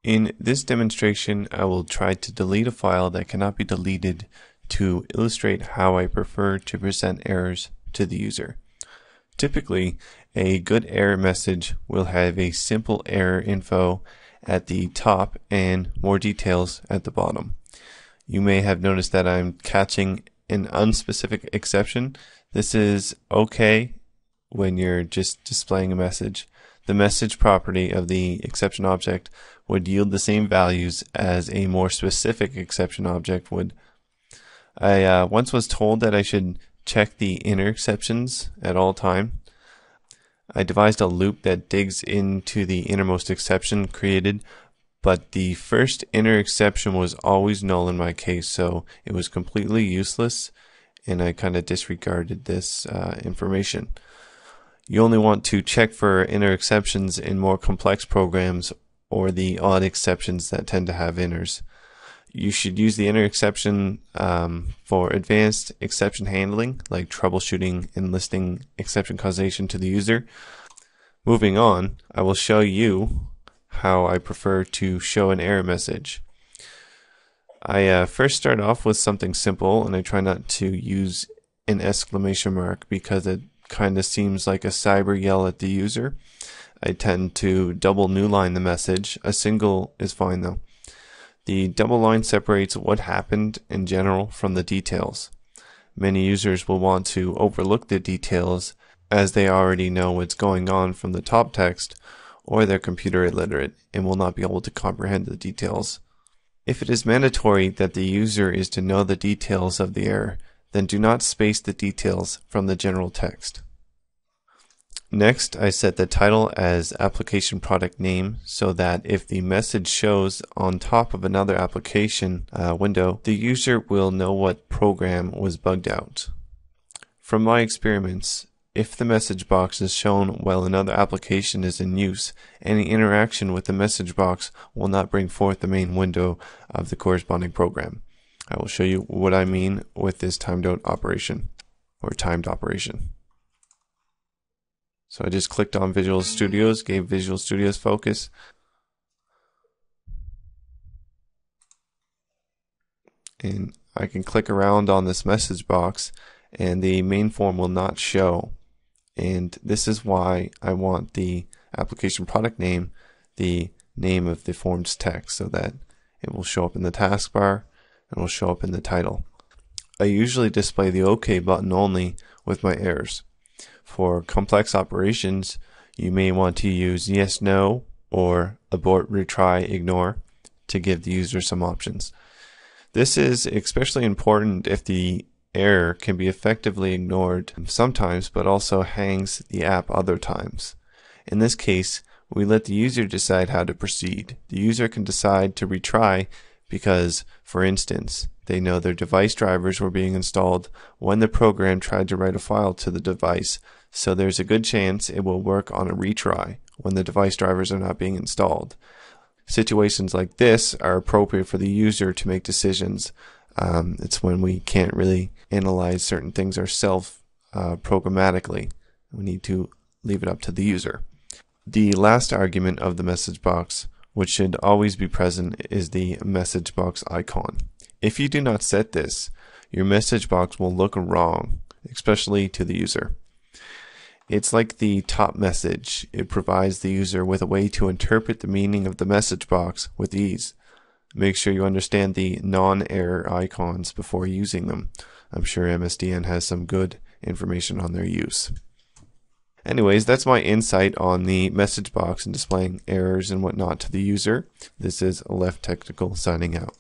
In this demonstration, I will try to delete a file that cannot be deleted to illustrate how I prefer to present errors to the user. Typically, a good error message will have a simple error info at the top and more details at the bottom. You may have noticed that I'm catching an unspecific exception. This is okay when you're just displaying a message. The message property of the exception object would yield the same values as a more specific exception object would. I once was told that I should check the inner exceptions at all time. I devised a loop that digs into the innermost exception created, but the first inner exception was always null in my case, so it was completely useless, and I kind of disregarded this information. You only want to check for inner exceptions in more complex programs or the odd exceptions that tend to have inners. You should use the inner exception for advanced exception handling, like troubleshooting and listing exception causation to the user. Moving on, I will show you how I prefer to show an error message. I first start off with something simple, and I try not to use an exclamation mark because it kind of seems like a cyber yell at the user. I tend to double new line the message. A single is fine though. The double line separates what happened in general from the details. Many users will want to overlook the details as they already know what's going on from the top text, or they're computer illiterate and will not be able to comprehend the details. If it is mandatory that the user is to know the details of the error, then do not space the details from the general text. Next, I set the title as application product name so that if the message shows on top of another application window, the user will know what program was bugged out. From my experiments, if the message box is shown while another application is in use, any interaction with the message box will not bring forth the main window of the corresponding program. I will show you what I mean with this timed out operation, or timed operation. So I just clicked on Visual Studios, gave Visual Studios focus. And I can click around on this message box and the main form will not show. And this is why I want the application product name, the name of the form's text, so that it will show up in the taskbar and will show up in the title. I usually display the OK button only with my errors. For complex operations, you may want to use yes, no, or abort, retry, ignore to give the user some options. This is especially important if the error can be effectively ignored sometimes, but also hangs the app other times. In this case, we let the user decide how to proceed. The user can decide to retry because, for instance, they know their device drivers were being installed when the program tried to write a file to the device, so there's a good chance it will work on a retry when the device drivers are not being installed. Situations like this are appropriate for the user to make decisions. It's when we can't really analyze certain things ourselves programmatically. We need to leave it up to the user. The last argument of the message box, which should always be present, is the message box icon. If you do not set this, your message box will look wrong, especially to the user. It's like the top message. It provides the user with a way to interpret the meaning of the message box with ease. Make sure you understand the non-error icons before using them. I'm sure MSDN has some good information on their use. Anyways, that's my insight on the message box and displaying errors and whatnot to the user. This is Left Technical signing out.